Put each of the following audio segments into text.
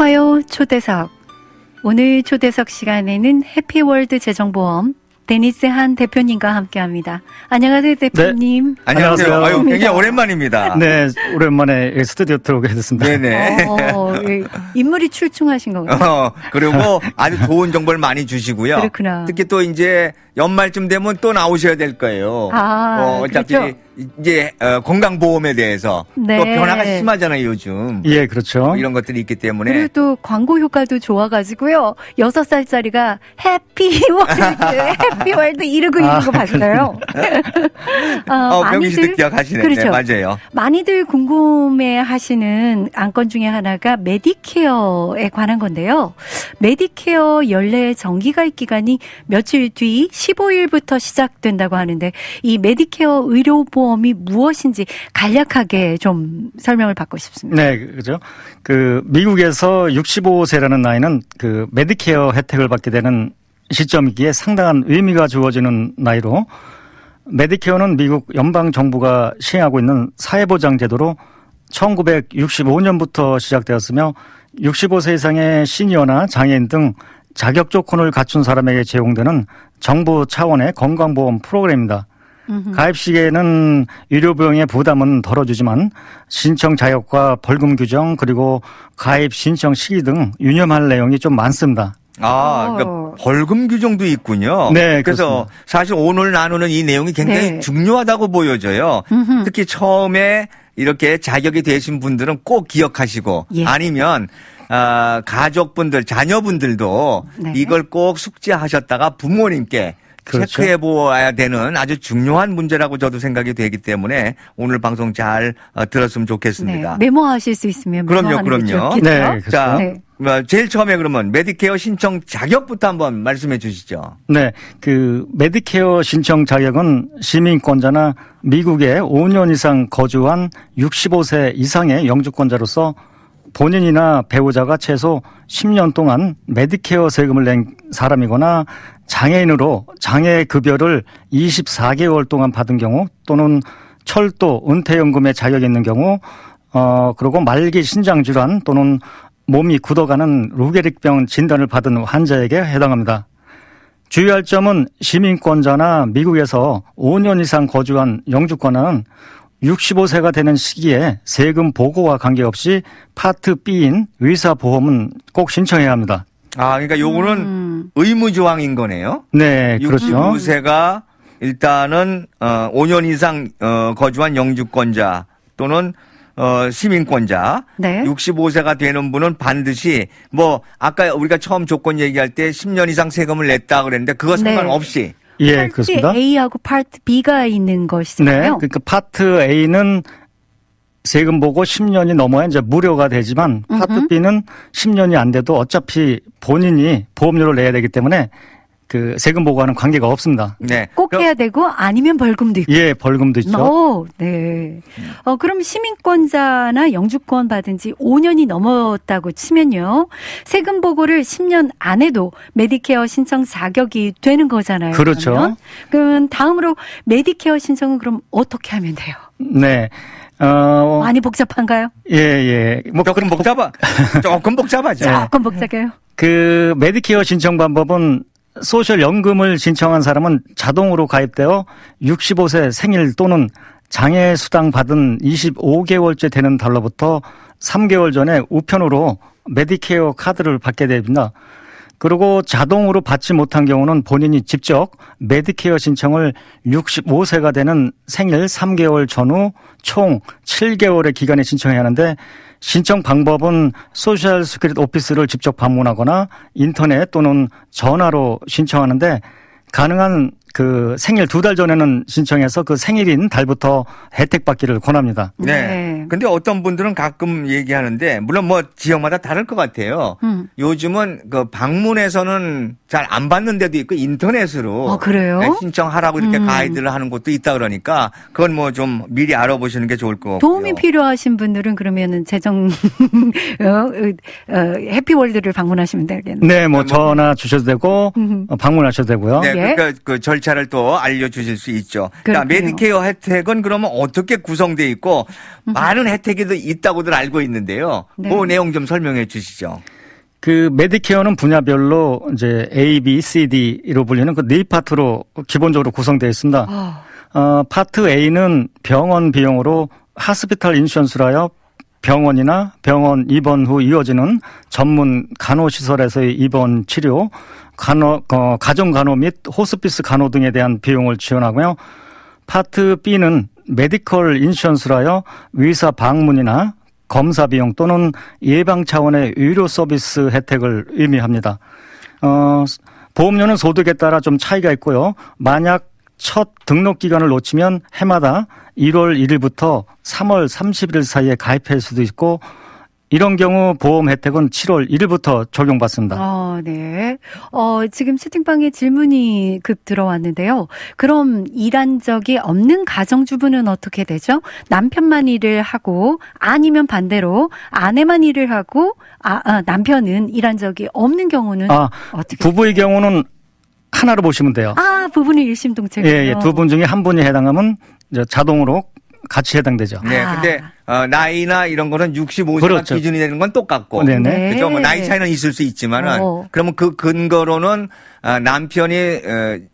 화요 초대석. 오늘 초대석 시간에는 해피월드 재정보험 데니스 한 대표님과 함께합니다. 안녕하세요, 대표님. 네. 안녕하세요. 아유, 굉장히 오랜만입니다. 네, 오랜만에 스튜디오 들어오게 됐습니다. 네네. 인물이 출중하신 거군요. 그리고 아주 좋은 정보를 많이 주시고요. 그렇구나. 특히 또 이제 연말쯤 되면 또 나오셔야 될 거예요. 어차피 그렇죠. 이제 건강보험에 대해서 네. 또 변화가 심하잖아요, 요즘. 예, 그렇죠. 이런 것들이 있기 때문에. 그리고 또 광고 효과도 좋아가지고요. 6살짜리가 해피월드 이러고 있는 거 봤어요. 병기 씨도 기억하시네. 그렇죠. 네, 맞아요. 많이들 궁금해 하시는 안건 중에 하나가 메디케어에 관한 건데요. 메디케어 연례 정기가입 기간이 며칠 뒤 15일부터 시작된다고 하는데 이 메디케어 의료보험이 무엇인지 간략하게 좀 설명을 받고 싶습니다. 네, 그죠. 미국에서 65세라는 나이는 메디케어 혜택을 받게 되는 시점이기에 상당한 의미가 주어지는 나이로 메디케어는 미국 연방정부가 시행하고 있는 사회보장 제도로 1965년부터 시작되었으며 65세 이상의 시니어나 장애인 등 자격 조건을 갖춘 사람에게 제공되는 정부 차원의 건강보험 프로그램입니다. 가입 시기에는 의료비용의 부담은 덜어주지만 신청 자격과 벌금 규정 그리고 가입 신청 시기 등 유념할 내용이 좀 많습니다. 그러니까 벌금 규정도 있군요. 네, 그래서 그렇습니다. 사실 오늘 나누는 이 내용이 굉장히 중요하다고 보여져요. 특히 처음에 이렇게 자격이 되신 분들은 꼭 기억하시고 아니면 가족분들, 자녀분들도 이걸 꼭 숙지하셨다가 부모님께 그렇죠. 체크해 보아야 되는 아주 중요한 문제라고 저도 생각이 되기 때문에 오늘 방송 잘 들었으면 좋겠습니다. 네, 메모하실 수 있으면 그럼요. 좋겠죠? 네, 그렇죠. 자, 제일 처음에 그러면 메디케어 신청 자격부터 한번 말씀해 주시죠. 네, 메디케어 신청 자격은 시민권자나 미국에 5년 이상 거주한 65세 이상의 영주권자로서 본인이나 배우자가 최소 10년 동안 메디케어 세금을 낸 사람이거나 장애인으로 장애급여를 24개월 동안 받은 경우 또는 철도 은퇴연금에 자격이 있는 경우 그리고 말기 신장질환 또는 몸이 굳어가는 루게릭병 진단을 받은 환자에게 해당합니다. 주의할 점은 시민권자나 미국에서 5년 이상 거주한 영주권자는 65세가 되는 시기에 세금 보고와 관계없이 파트 B인 의사보험은 꼭 신청해야 합니다. 그러니까 요거는 의무조항인 거네요. 네, 그렇죠. 65세가 일단은 5년 이상 거주한 영주권자 또는 시민권자 65세가 되는 분은 반드시 아까 우리가 처음 조건 얘기할 때 10년 이상 세금을 냈다 그랬는데 그거 상관없이 예, 파트 그렇습니다. A하고 파트 B가 있는 것이잖아요. 네, 그러니까 파트 A는 세금 보고 10년이 넘어야 이제 무료가 되지만 파트 B는 10년이 안 돼도 어차피 본인이 보험료를 내야 되기 때문에 세금 보고와는 관계가 없습니다. 네. 꼭 해야 되고 아니면 벌금도 있고. 예, 벌금도 있죠. 네. 그럼 시민권자나 영주권 받은 지 5년이 넘었다고 치면요. 세금 보고를 10년 안 해도 메디케어 신청 자격이 되는 거잖아요. 그렇죠. 그럼 다음으로 메디케어 신청은 그럼 어떻게 하면 돼요? 네. 많이 복잡한가요? 예. 조금 복잡하죠. 조금 복잡해요. 메디케어 신청 방법은 소셜연금을 신청한 사람은 자동으로 가입되어 65세 생일 또는 장애수당 받은 25개월째 되는 달로부터 3개월 전에 우편으로 메디케어 카드를 받게 됩니다. 그리고 자동으로 받지 못한 경우는 본인이 직접 메디케어 신청을 65세가 되는 생일 3개월 전후 총 7개월의 기간에 신청해야 하는데 신청 방법은 소셜 시큐리티 오피스를 직접 방문하거나 인터넷 또는 전화로 신청하는데 가능한 생일 2달 전에는 신청해서 생일인 달부터 혜택 받기를 권합니다. 네. 근데 어떤 분들은 가끔 얘기하는데 물론 지역마다 다를 것 같아요. 요즘은 방문에서는 잘 안 받는 데도 있고 인터넷으로 그래요? 신청하라고 이렇게 가이드를 하는 곳도 있다 그러니까 그건 좀 미리 알아보시는 게 좋을 것 같고요. 도움이 필요하신 분들은 그러면은 재정 해피월드를 방문하시면 되겠네요. 네, 전화 주셔도 되고 방문하셔도 되고요. 네, 그러니까 절차를 또 알려주실 수 있죠. 그러니까 메디케어 혜택은 그러면 어떻게 구성돼 있고 많은 혜택이 있다고들 알고 있는데요. 그 내용 좀 설명해 주시죠. 그 메디케어는 분야별로 이제 A, B, C, D로 불리는 그 네 파트로 기본적으로 구성되어 있습니다. 파트 A는 병원 비용으로 하스피탈 인슈런스라여 병원이나 병원 입원 후 이어지는 전문 간호시설에서의 입원 치료, 가정간호 및 호스피스 간호 등에 대한 비용을 지원하고요. 파트 B는 메디컬 인슈런스라여 의사 방문이나 검사 비용 또는 예방 차원의 의료 서비스 혜택을 의미합니다. 보험료는 소득에 따라 좀 차이가 있고요. 만약 첫 등록 기간을 놓치면 해마다 1월 1일부터 3월 30일 사이에 가입할 수도 있고 이런 경우 보험 혜택은 7월 1일부터 적용받습니다. 네. 지금 채팅방에 질문이 급 들어왔는데요. 그럼 일한 적이 없는 가정주부는 어떻게 되죠? 남편만 일을 하고 아니면 반대로 아내만 일을 하고 남편은 일한 적이 없는 경우는 어떻게 부부의 되죠? 경우는 하나로 보시면 돼요. 부부는 일심동체군요. 예, 두 분 중에 한 분이 해당하면 이제 자동으로 같이 해당되죠. 네, 근데 나이나 이런 거는 65세가 그렇죠. 기준이 되는 건 똑같고, 네네. 그죠? 뭐 나이 차이는 있을 수 있지만은, 그러면 그 근거로는 남편이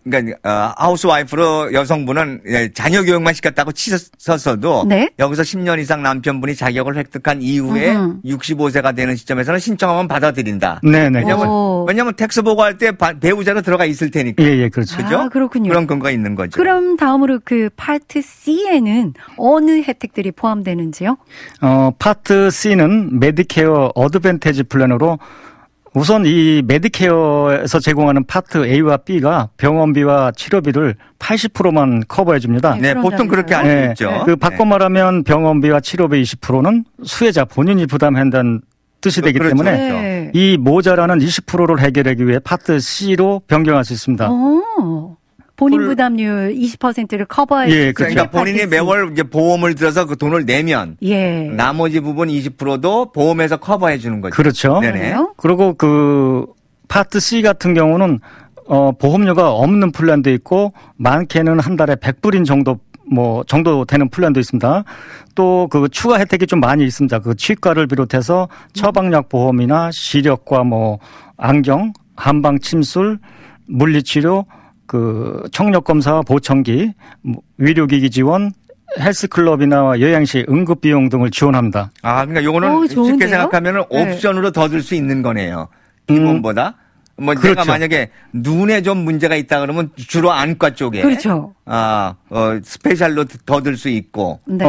그러니까 하우스와이프로 여성분은 자녀 교육만 시켰다고 치셨어도 네? 여기서 10년 이상 남편분이 자격을 획득한 이후에 65세가 되는 시점에서는 신청하면 받아들인다. 네네. 왜냐면 텍스 보고할 때 배우자로 들어가 있을 테니까. 예, 그렇죠. 그죠? 그렇군요. 그런 근거가 있는 거죠. 그럼 다음으로 그 파트 C에는 어느 혜택들이 포함되는지요? 파트 C는 메디케어 어드밴티지 플랜으로 우선 이 메디케어에서 제공하는 파트 A와 B가 병원비와 치료비를 80%만 커버해 줍니다. 네, 보통 그렇게 알고 있죠. 바꿔 말하면 병원비와 치료비 20%는 수혜자 본인이 부담한다는 뜻이 되기 때문에 네. 이 모자라는 20%를 해결하기 위해 파트 C로 변경할 수 있습니다. 본인 부담률 20%를 커버해. 예, 그러니까 본인이 매월 이제 보험을 들어서 그 돈을 내면 나머지 부분 20%도 보험에서 커버해 주는 거죠. 그렇죠. 네네. 그리고 그 파트 C 같은 경우는 보험료가 없는 플랜도 있고 많게는 한 달에 100불인 정도 되는 플랜도 있습니다. 또 그 추가 혜택이 좀 많이 있습니다. 그 치과를 비롯해서 처방약 보험이나 시력과 안경, 한방 침술, 물리치료, 그 청력 검사와 보청기, 의료기기 지원, 헬스클럽이나 요양시 응급 비용 등을 지원합니다. 그러니까 요거는 쉽게 생각하면은 옵션으로 더 줄 수 있는 거네요. 기본보다. 그렇죠. 내가 만약에 눈에 좀 문제가 있다 그러면 주로 안과 쪽에. 그렇죠. 스페셜로 더 들 수 있고. 네.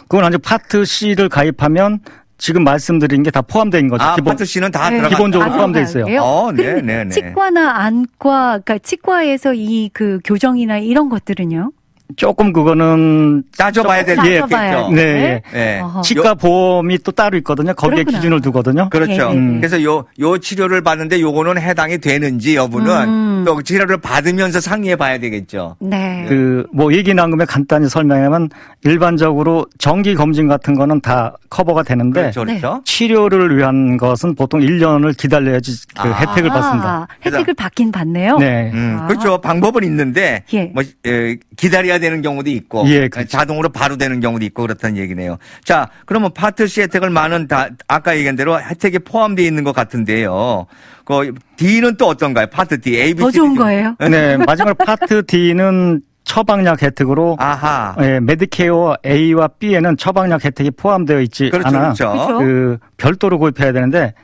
그건 아주 파트 C를 가입하면 지금 말씀드린 게 다 포함되어 있는 거죠. 파트 C는 다 들어가. 기본적으로 포함되어 있어요. 네. 치과나 안과, 그러니까 치과에서 이 그 교정이나 이런 것들은요? 조금 그거는 따져봐야 될 게 있겠죠. 네. 치과 보험이 또 따로 있거든요. 거기에 기준을 두거든요. 그렇죠. 그래서 요 치료를 받는데 요거는 해당이 되는지 여부는 또 치료를 받으면서 상의해 봐야 되겠죠. 네. 얘기 나온 김에 간단히 설명하면 일반적으로 정기 검진 같은 거는 다 커버가 되는데 그렇죠. 치료를 위한 것은 보통 1년을 기다려야지 그 혜택을 받습니다. 혜택을 받긴 받네요. 네. 그렇죠. 방법은 있는데 기다려야 되는 경우도 있고 자동으로 바로 되는 경우도 있고 그렇다는 얘기네요. 자, 그러면 파트 C 혜택을 많은 아까 얘기한 대로 혜택이 포함되어 있는 것 같은데요. 그 D는 또 어떤가요? 파트 D, A, B, C. 더 좋은 거예요? 네, 마지막 파트 D는 처방약 혜택으로 메디케어 A와 B에는 처방약 혜택이 포함되어 있지 않아 별도로 구입해야 되는데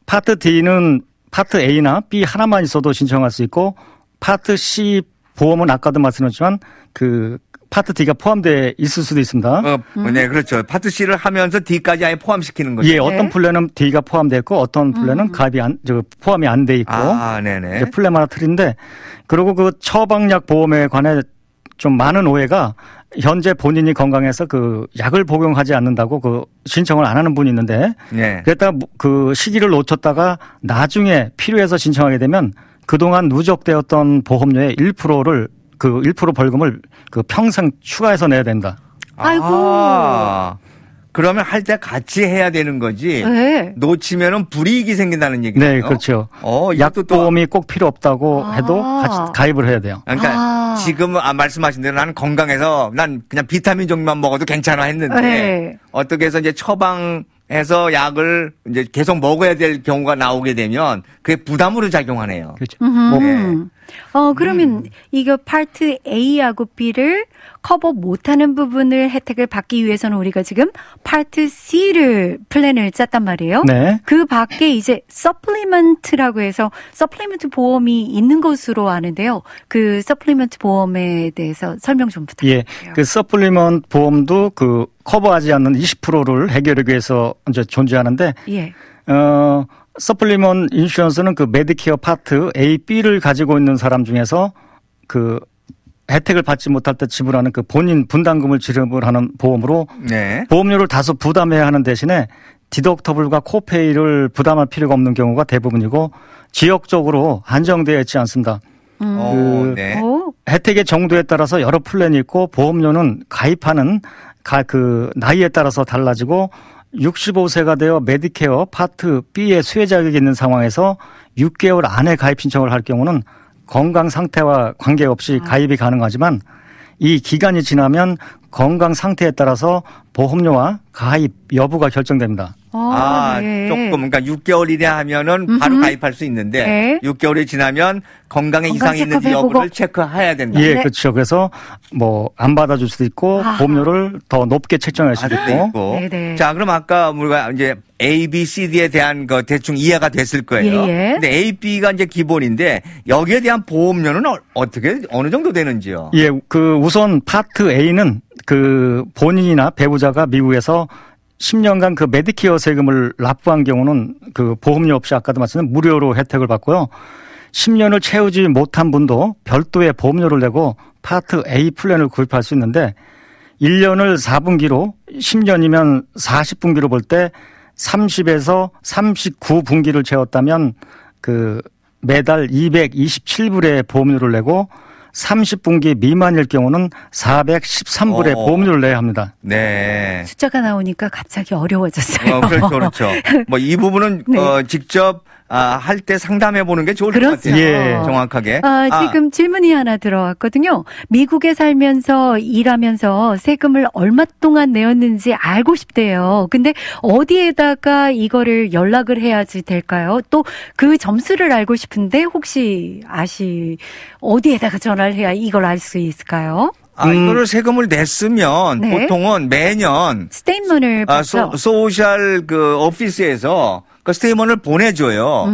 파트 D는 파트 A나 B 하나만 있어도 신청할 수 있고 파트 C 보험은 아까도 말씀드렸지만 그 파트 D가 포함되어 있을 수도 있습니다. 네, 그렇죠. 파트 C를 하면서 D까지 아예 포함시키는 거죠. 예, 어떤 플랜은 D가 포함되어 있고 어떤 플랜은 포함이 안 돼 있고 네네. 이제 플랜마다 틀린데 그리고 그 처방약 보험에 관해 좀 많은 오해가 현재 본인이 건강해서 그 약을 복용하지 않는다고 그 신청을 안 하는 분이 있는데 그랬다가 그 시기를 놓쳤다가 나중에 필요해서 신청하게 되면 그동안 누적되었던 보험료의 1%를 그 1% 벌금을 그 평생 추가해서 내야 된다. 아이고. 그러면 할 때 같이 해야 되는 거지. 놓치면은 불이익이 생긴다는 얘기네요. 네, 그렇죠. 약보험이 꼭 필요 없다고 해도 같이 가입을 해야 돼요. 그러니까 지금 말씀하신 대로 나는 건강해서 난 그냥 비타민 종류만 먹어도 괜찮아 했는데 어떻게 해서 이제 처방 해서 약을 이제 계속 먹어야 될 경우가 나오게 되면 그게 부담으로 작용하네요. 그렇죠. 네. 그러면 이거 파트 A하고 B를 커버 못하는 부분을 혜택을 받기 위해서는 우리가 지금 파트 C를 플랜을 짰단 말이에요. 네. 그 밖에 이제 서플리먼트라고 해서 서플리먼트 보험이 있는 것으로 아는데요. 그 서플리먼트 보험에 대해서 설명 좀 부탁드려요. 예. 그 서플리먼트 보험도 그 커버하지 않는 20%를 해결하기 위해서 이제 존재하는데 예. 서플리먼트 인슈런스는 그 메디케어 파트 A, B를 가지고 있는 사람 중에서 그 혜택을 받지 못할 때 지불하는 그 본인 분담금을 지급을 하는 보험으로 네. 보험료를 다소 부담해야 하는 대신에 디덕터블과 코페이를 부담할 필요가 없는 경우가 대부분이고 지역적으로 한정되어 있지 않습니다. 네. 혜택의 정도에 따라서 여러 플랜이 있고 보험료는 가입하는 그 나이에 따라서 달라지고 65세가 되어 메디케어 파트 B의 수혜 자격이 있는 상황에서 6개월 안에 가입 신청을 할 경우는 건강 상태와 관계없이 가입이 가능하지만 이 기간이 지나면 건강 상태에 따라서 보험료와 가입 여부가 결정됩니다. 네. 조금, 그러니까 6개월 이내 하면은 바로 가입할 수 있는데, 네. 6개월이 지나면 건강에 이상이 있는지 여부를 체크해야 된다. 예, 네. 그렇죠. 그래서 뭐 안 받아줄 수도 있고, 보험료를 더 높게 책정할 수도 있고. 네네. 자, 그럼 아까 우리가 이제 A, B, C, D에 대한 거 대충 이해가 됐을 거예요. 예. 근데 A, B가 이제 기본인데, 여기에 대한 보험료는 어떻게, 어느 정도 되는지요? 예, 그 우선 파트 A는 그 본인이나 배우자가 미국에서 10년간 그 메디케어 세금을 납부한 경우는 그 보험료 없이 아까도 말씀드린 무료로 혜택을 받고요. 10년을 채우지 못한 분도 별도의 보험료를 내고 파트 A 플랜을 구입할 수 있는데 1년을 4분기로 10년이면 40분기로 볼 때 30에서 39분기를 채웠다면 그 매달 227불의 보험료를 내고 30분기 미만일 경우는 413불의 보험료를 내야 합니다. 네. 숫자가 나오니까 갑자기 어려워졌어요. 그렇죠. 뭐 이 부분은 네. 직접 할 때 상담해 보는 게 좋을 그렇죠. 것 같아요. 예. 정확하게. 지금 질문이 하나 들어왔거든요. 미국에 살면서 일하면서 세금을 얼마 동안 내었는지 알고 싶대요. 근데 어디에다가 이거를 연락을 해야지 될까요? 또 그 점수를 알고 싶은데 혹시 어디에다가 전화를 해야 이걸 알 수 있을까요? 이거를 세금을 냈으면 네. 보통은 매년 스테이트먼을 받죠. 소셜 그 오피스에서 그 스테이트먼을 보내줘요.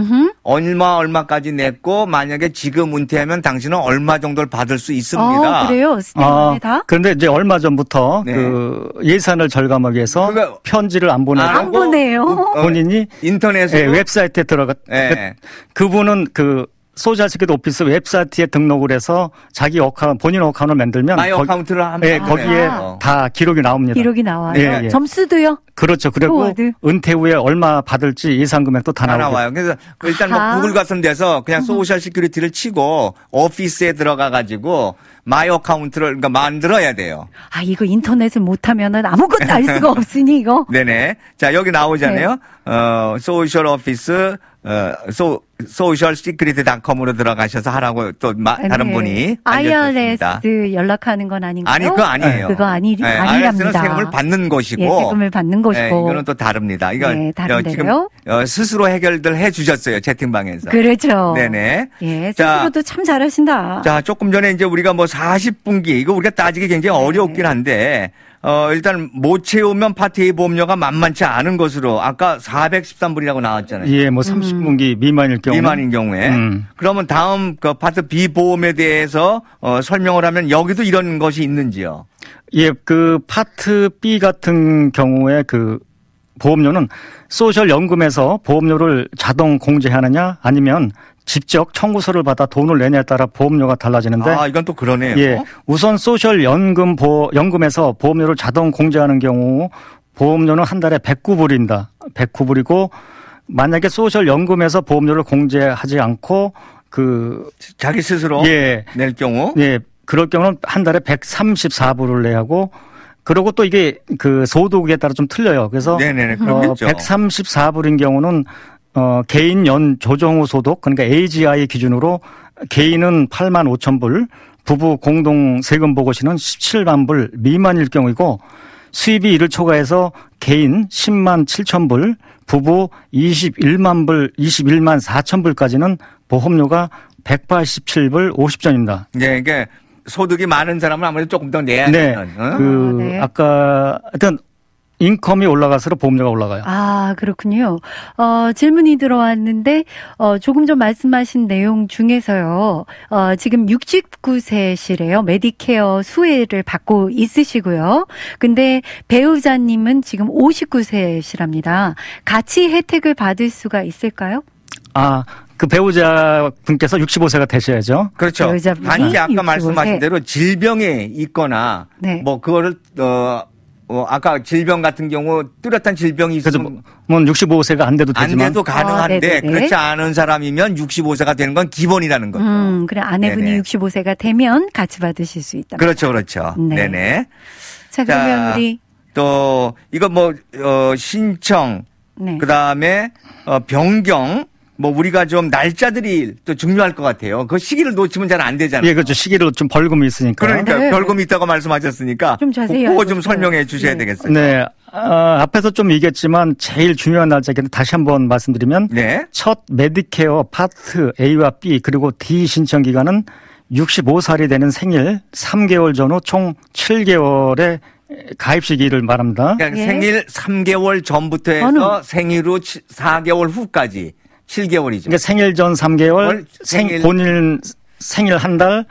얼마까지 냈고 만약에 지금 은퇴하면 당신은 얼마 정도를 받을 수 있습니다. 그래요? 스테이트먼에 다? 그런데 이제 얼마 전부터 네. 그 예산을 절감하기 위해서 그러니까 편지를 안 보내고 안 보내요. 본인이 인터넷에 웹사이트에 그분은 그 소셜 시큐리티 오피스 웹사이트에 등록을 해서 자기 본인 어카운트를 만들면 마이 어카운트를 하면 거기에 다 기록이 나옵니다. 기록이 나와요. 예. 점수도요? 그렇죠. 그리고 은퇴 후에 얼마 받을지 예상 금액도 다 나와요. 그래서 일단 뭐 구글 같은 데서 그냥 소셜 시큐리티를 치고 오피스에 들어가 가지고 마이 어카운트를 그러니까 만들어야 돼요. 이거 인터넷을 못하면은 아무것도 알 수가 없으니 이거. 네네. 자 여기 나오잖아요. 소셜 오피스 socialsecurity.com으로 들어가셔서 하라고 또 다른 분이 알려주셨습니다. IRS 연락하는 건 아닌가요? 아니 그거 아니에요. 그거 아니랍니다. IRS는 세금을 받는 것이고 세금을 받는 것이고 이거는 또 다릅니다. 이거 다른데요? 지금 스스로 해결들 해주셨어요 채팅방에서. 그렇죠. 네네. 스스로도 참 잘하신다. 자 조금 전에 이제 우리가 뭐 40분기 이거 우리가 따지기 굉장히 어렵긴 한데. 일단 못 채우면 파트 A 보험료가 만만치 않은 것으로 아까 413불이라고 나왔잖아요. 예, 뭐 30분기 미만일 경우. 미만인 경우에. 그러면 다음 그 파트 B 보험에 대해서 설명을 하면 여기도 이런 것이 있는지요? 예, 그 파트 B 같은 경우에 그 보험료는 소셜 연금에서 보험료를 자동 공제하느냐 아니면 직접 청구서를 받아 돈을 내냐에 따라 보험료가 달라지는데. 이건 또 그러네요. 예. 우선 소셜 연금에서 보험료를 자동 공제하는 경우 보험료는 한 달에 109불입니다. 109불이고 만약에 소셜 연금에서 보험료를 공제하지 않고 자기 스스로 낼 경우. 예. 그럴 경우는 한 달에 134불을 내야 하고 그리고 또 이게 그 소득에 따라 좀 틀려요. 그래서 네네네. 그렇겠죠. 134불인 경우는 개인 연 조정 후 소득, 그러니까 AGI 기준으로 개인은 85,000불, 부부 공동 세금 보고시는 17만 불 미만일 경우이고 수입이 이를 초과해서 개인 10만 7천 불, 부부 21만 4천 불까지는 보험료가 187불 50전입니다. 네, 이게 소득이 많은 사람은 아무래도 조금 더 내야 네. 되는. 네. 아까 하여튼 인컴이 올라갈수록 보험료가 올라가요. 아, 그렇군요. 질문이 들어왔는데, 조금 전 말씀하신 내용 중에서요, 지금 69세시래요. 메디케어 수혜를 받고 있으시고요. 근데 배우자님은 지금 59세시랍니다. 같이 혜택을 받을 수가 있을까요? 그 배우자 분께서 65세가 되셔야죠. 그렇죠. 배우자분이 단지 아까 65세. 말씀하신 대로 질병에 있거나 네. 뭐 그거를 아까 질병 같은 경우 뚜렷한 질병이 그래서 있으면 뭐 65세가 안 돼도 안 되지만 돼도 가능한데 네네네. 그렇지 않은 사람이면 65세가 되는 건 기본이라는 거죠. 그래 아내분이 네네. 65세가 되면 같이 받으실 수 있다. 그렇죠, 그렇죠. 네. 네네. 자, 그러면 우리 또 이거 신청 네. 그다음에 변경 우리가 좀 날짜들이 또 중요할 것 같아요. 그 시기를 놓치면 잘 안 되잖아요. 예, 그렇죠. 시기로 좀 벌금이 있으니까. 그러니까 네. 벌금이 있다고 말씀하셨으니까 좀 자세히 그거 좀 알려주세요. 설명해 주셔야 네. 되겠어요. 네. 앞에서 좀 얘기했지만 제일 중요한 날짜인데 다시 한번 말씀드리면 네. 첫 메디케어 파트 A와 B 그리고 D 신청 기간은 65살이 되는 생일 3개월 전후 총 7개월의 가입 시기를 말합니다. 그러니까 예. 생일 3개월 전부터 해서 생일 후 4개월 후까지 7개월이죠. 그러니까 생일 전 3개월, 생일. 본인 생일 한 달,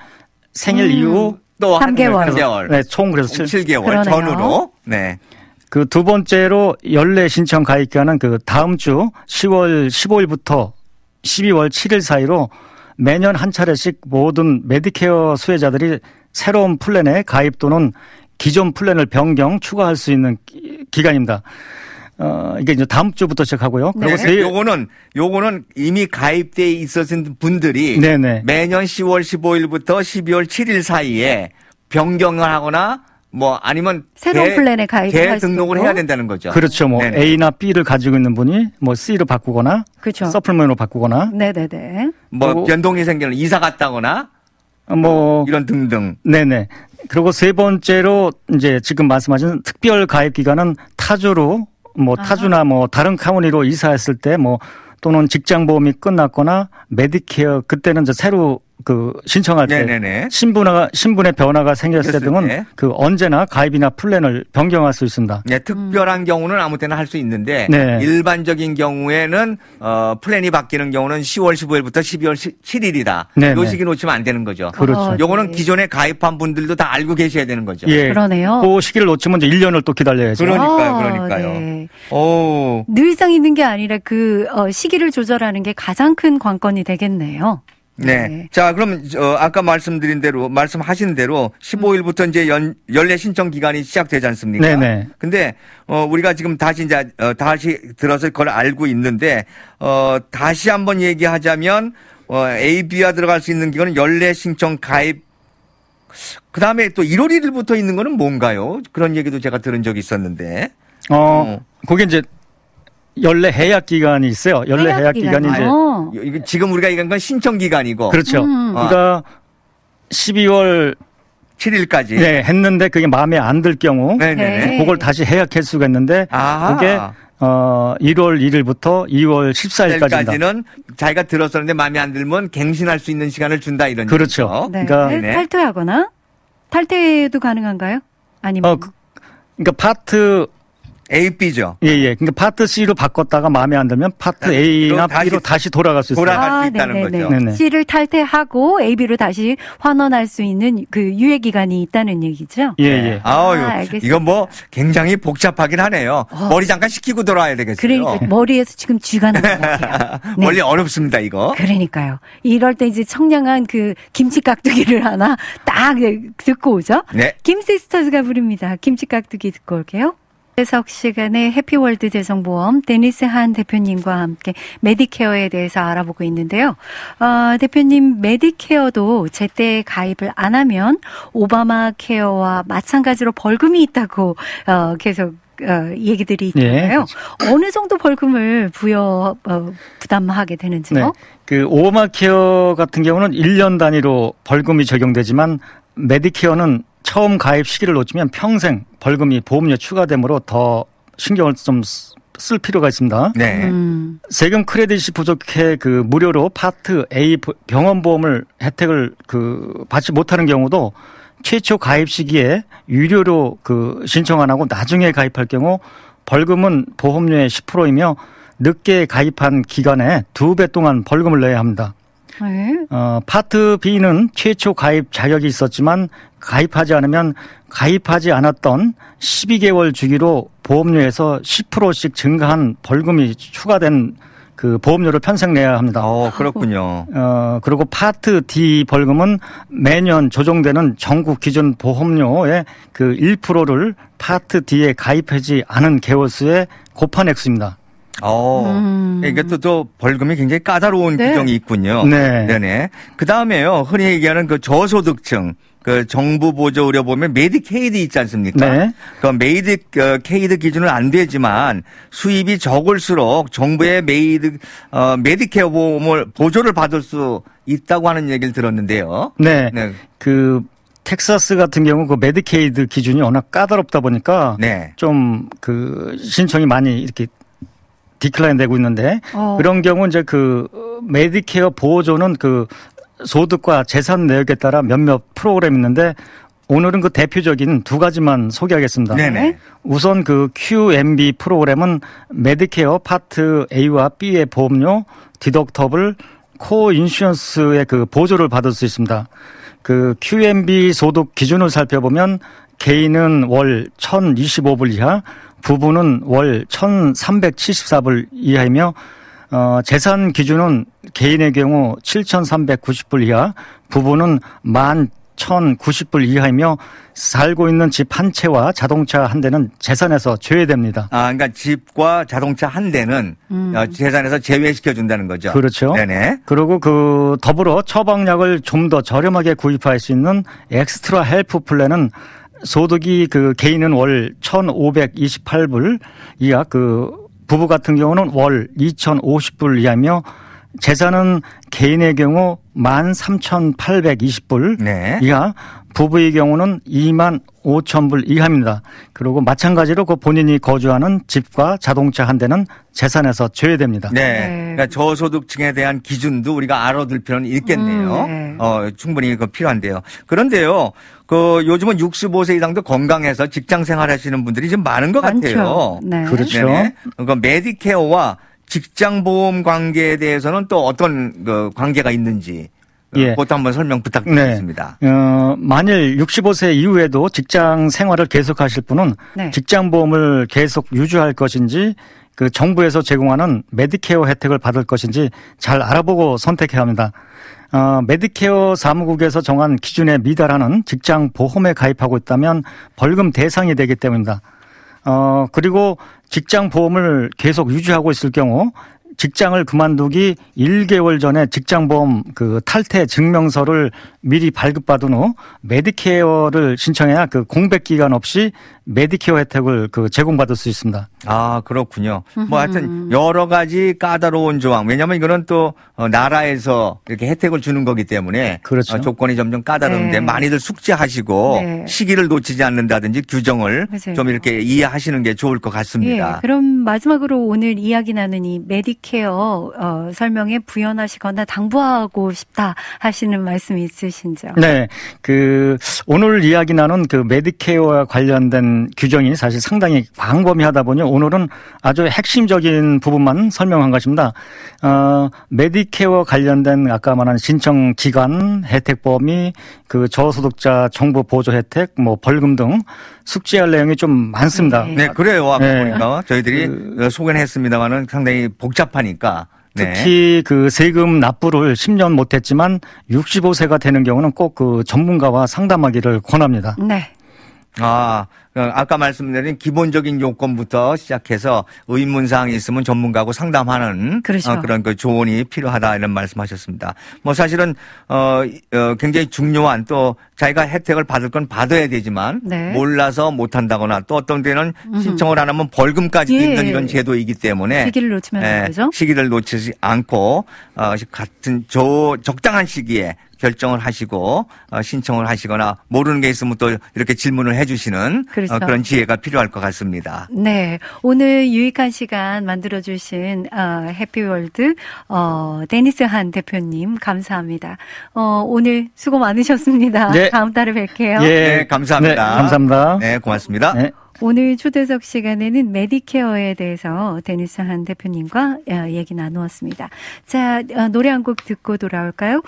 생일 이후 또 3개월. 3개월. 네, 총 그래서 7개월 그러네요. 전후로. 네. 그 두 번째로 연례 신청 가입 기간은 그 다음 주 10월 15일부터 12월 7일 사이로 매년 한 차례씩 모든 메디케어 수혜자들이 새로운 플랜에 가입 또는 기존 플랜을 변경, 추가할 수 있는 기간입니다. 이게 이제 다음 주부터 시작하고요. 네. 그리고 요거는 이미 가입돼 있었던 분들이 네네. 매년 10월 15일부터 12월 7일 사이에 변경을 하거나 아니면 새로운 플랜에 가입할 수 등록을 있고. 해야 된다는 거죠. 그렇죠. 네네. A나 B를 가지고 있는 분이 C로 바꾸거나 그렇죠. 서플먼트로 바꾸거나 네네네. 그리고 변동이 생기는 이사 갔다거나 이런 등등. 네네. 그리고 세 번째로 이제 지금 말씀하신 특별 가입 기간은 타주로 타주나 다른 카운티로 이사했을 때 또는 직장 보험이 끝났거나 메디케어 그때는 이제 새로 신청할 때 네네네. 신분의 변화가 생겼을 때 등은 때. 언제나 가입이나 플랜을 변경할 수 있습니다. 네, 특별한 경우는 아무 때나 할 수 있는데 네. 일반적인 경우에는 플랜이 바뀌는 경우는 10월 15일부터 12월 7일이다. 네네. 이 시기 놓치면 안 되는 거죠. 그렇죠. 요거는 네. 기존에 가입한 분들도 다 알고 계셔야 되는 거죠. 예. 그러네요. 그 시기를 놓치면 이제 1년을 또 기다려야죠. 그러니까요. 네. 오. 늘상 있는 게 아니라 시기를 조절하는 게 가장 큰 관건이 되겠네요. 네. 네. 자, 그럼 아까 말씀하신 대로 15일부터 이제 연례 신청 기간이 시작되지 않습니까? 네네. 근데 우리가 지금 다시 들어서 그걸 알고 있는데 다시 한번 얘기하자면 A, B가 들어갈 수 있는 기간은 연례 신청 가입 그다음에 또 1월 1일부터 있는 거는 뭔가요? 그런 얘기도 제가 들은 적이 있었는데. 그게 이제 연례 해약 기간이 있어요. 연례 해약 기간이 이제 이거 지금 우리가 얘기한 건 신청 기간이고. 그렇죠. 그러니까 12월 7일까지. 네, 했는데 그게 마음에 안 들 경우 네네. 그걸 다시 해약할 수가 있는데 그게 1월 1일부터 2월 14일까지입니다. 까지는 자기가 들었었는데 마음에 안 들면 갱신할 수 있는 시간을 준다 이런 그렇죠. 얘기죠. 네. 그러니까 탈퇴하거나 탈퇴도 가능한가요? 아니면 그러니까 파트 A, B죠. 예. 그러니까 파트 C로 바꿨다가 마음에 안 들면 파트 A나 B로 다시 돌아갈 수 있어요. 돌아갈 수 있다는 거죠. 네네. C를 탈퇴하고 A, B로 다시 환원할 수 있는 유예 기간이 있다는 얘기죠. 예. 알겠습니다. 이거 굉장히 복잡하긴 하네요. 머리 잠깐 식히고 돌아야 되겠어요. 그러니까 머리에서 지금 쥐가 나는 것 같아요. 네. 원래 어렵습니다, 이거. 그러니까요. 이럴 때 이제 청량한 김치 깍두기를 하나 딱 듣고 오죠. 네. 김시스터즈가 부릅니다. 김치 깍두기 듣고 올게요. 석 시간에 해피월드 대성보험 데니스 한 대표님과 함께 메디케어에 대해서 알아보고 있는데요. 대표님 메디케어도 제때 가입을 안 하면 오바마 케어와 마찬가지로 벌금이 있다고 계속 얘기들이 있잖아요. 예. 어느 정도 벌금을 부담하게 되는지요? 네. 그 오바마 케어 같은 경우는 1년 단위로 벌금이 적용되지만 메디케어는 처음 가입 시기를 놓치면 평생 벌금이 보험료에 추가되므로 더 신경을 좀 쓸 필요가 있습니다. 네. 세금 크레딧이 부족해 그 무료로 파트 A 병원보험을 혜택을 받지 못하는 경우도 최초 가입 시기에 유료로 신청 안 하고 나중에 가입할 경우 벌금은 보험료의 10%이며 늦게 가입한 기간에 2배 동안 벌금을 내야 합니다. 네. 파트 B는 최초 가입 자격이 있었지만 가입하지 않으면 가입하지 않았던 12개월 주기로 보험료에서 10%씩 증가한 벌금이 추가된 보험료를 평생 내야 합니다. 그렇군요. 그리고 파트 D 벌금은 매년 조정되는 전국 기준 보험료의 1%를 파트 D에 가입하지 않은 개월수에 곱한 액수입니다. 이게 또 벌금이 굉장히 까다로운 네. 규정이 있군요. 네. 네네. 그 다음에요, 흔히 얘기하는 저소득층, 정부 보조 의료 보면 메디케이드 있지 않습니까? 네. 그 메디케이드 기준은 안 되지만 수입이 적을수록 정부의 메디케어 보험을 보조를 받을 수 있다고 하는 얘기를 들었는데요. 네. 텍사스 같은 경우 메디케이드 기준이 워낙 까다롭다 보니까 네. 좀 신청이 많이 이렇게 디클라인 되고 있는데 그런 경우 이제 메디케어 보조는 소득과 재산 내역에 따라 몇몇 프로그램이 있는데 오늘은 대표적인 두 가지만 소개하겠습니다. 네네. 우선 QMB 프로그램은 메디케어 파트 A와 B의 보험료, 디덕터블, 코어 인슈런스의 보조를 받을 수 있습니다. QMB 소득 기준을 살펴보면 개인은 월 1,025불 이하, 부부는 월 1,374불 이하이며 재산 기준은 개인의 경우 7,390불 이하, 부부는 11,090불 이하이며 살고 있는 집 한 채와 자동차 한 대는 재산에서 제외됩니다. 그러니까 집과 자동차 한 대는 재산에서 제외시켜 준다는 거죠. 그렇죠. 네네. 그리고 더불어 처방약을 좀 더 저렴하게 구입할 수 있는 엑스트라 헬프 플랜은 소득이 개인은 월 1,528불 이하, 부부 같은 경우는 월 2,050불 이하며 재산은 개인의 경우 13,820불 네. 이하, 부부의 경우는 25,000불 이하입니다. 그리고 마찬가지로 본인이 거주하는 집과 자동차 한 대는 재산에서 제외됩니다. 네. 그러니까 저소득층에 대한 기준도 우리가 알아둘 필요는 있겠네요. 네. 충분히 필요한데요. 그런데요, 요즘은 65세 이상도 건강해서 직장 생활하시는 분들이 좀 많은 것 많죠. 같아요. 네. 그렇죠. 네네. 메디케어와 직장보험 관계에 대해서는 또 어떤 관계가 있는지 그것도 한번 설명 부탁드리겠습니다. 네. 만일 65세 이후에도 직장 생활을 계속하실 분은 네. 직장보험을 계속 유지할 것인지 정부에서 제공하는 메디케어 혜택을 받을 것인지 잘 알아보고 선택해야 합니다. 메디케어 사무국에서 정한 기준에 미달하는 직장보험에 가입하고 있다면 벌금 대상이 되기 때문입니다. 그리고 직장보험을 계속 유지하고 있을 경우 직장을 그만두기 1개월 전에 직장보험 탈퇴 증명서를 미리 발급받은 후 메디케어를 신청해야 공백 기간 없이 메디케어 혜택을 제공받을 수 있습니다. 그렇군요. 하여튼 여러 가지 까다로운 조항. 왜냐하면 이거는 또 나라에서 이렇게 혜택을 주는 거기 때문에 그렇죠. 조건이 점점 까다로운데 네. 많이들 숙지하시고 네. 시기를 놓치지 않는다든지 규정을 맞아요. 좀 이렇게 이해하시는 게 좋을 것 같습니다. 그럼 마지막으로 오늘 이야기 나눈 이 메디케어 설명에 부연하시거나 당부하고 싶다 하시는 말씀이 있으신지요? 네. 오늘 이야기 나눈 메디케어와 관련된 규정이 사실 상당히 광범위하다 보니 오늘은 아주 핵심적인 부분만 설명한 것입니다. 메디케어 관련된 아까 말한 신청 기간, 혜택 범위, 저소득자 정부 보조 혜택, 벌금 등 숙지할 내용이 좀 많습니다. 네, 그래요. 아까 네. 보니까 저희들이 소개는 했습니다만은 상당히 복잡하니까. 네. 특히 세금 납부를 10년 못했지만 65세가 되는 경우는 꼭 전문가와 상담하기를 권합니다. 네. 아까 말씀드린 기본적인 요건부터 시작해서 의문사항이 있으면 전문가하고 상담하는 그렇죠. 그런 그 조언이 필요하다 이런 말씀하셨습니다. 뭐 사실은 굉장히 중요한 또 자기가 혜택을 받을 건 받아야 되지만 네. 몰라서 못한다거나 또 어떤 데는 신청을 안 하면 벌금까지 있는 이런 제도이기 때문에 시기를 놓치면 안 되죠. 시기를 놓치지 않고 같은 적당한 시기에 결정을 하시고 신청을 하시거나 모르는 게 있으면 또 이렇게 질문을 해 주시는 그렇죠. 그런 지혜가 필요할 것 같습니다. 네. 오늘 유익한 시간 만들어 주신 해피월드 데니스 한 대표님 감사합니다. 오늘 수고 많으셨습니다. 네. 다음 달에 뵐게요. 네, 감사합니다. 네, 감사합니다. 네, 고맙습니다. 네. 오늘 초대석 시간에는 메디케어에 대해서 데니스 한 대표님과 얘기 나누었습니다. 자, 노래 한 곡 듣고 돌아올까요?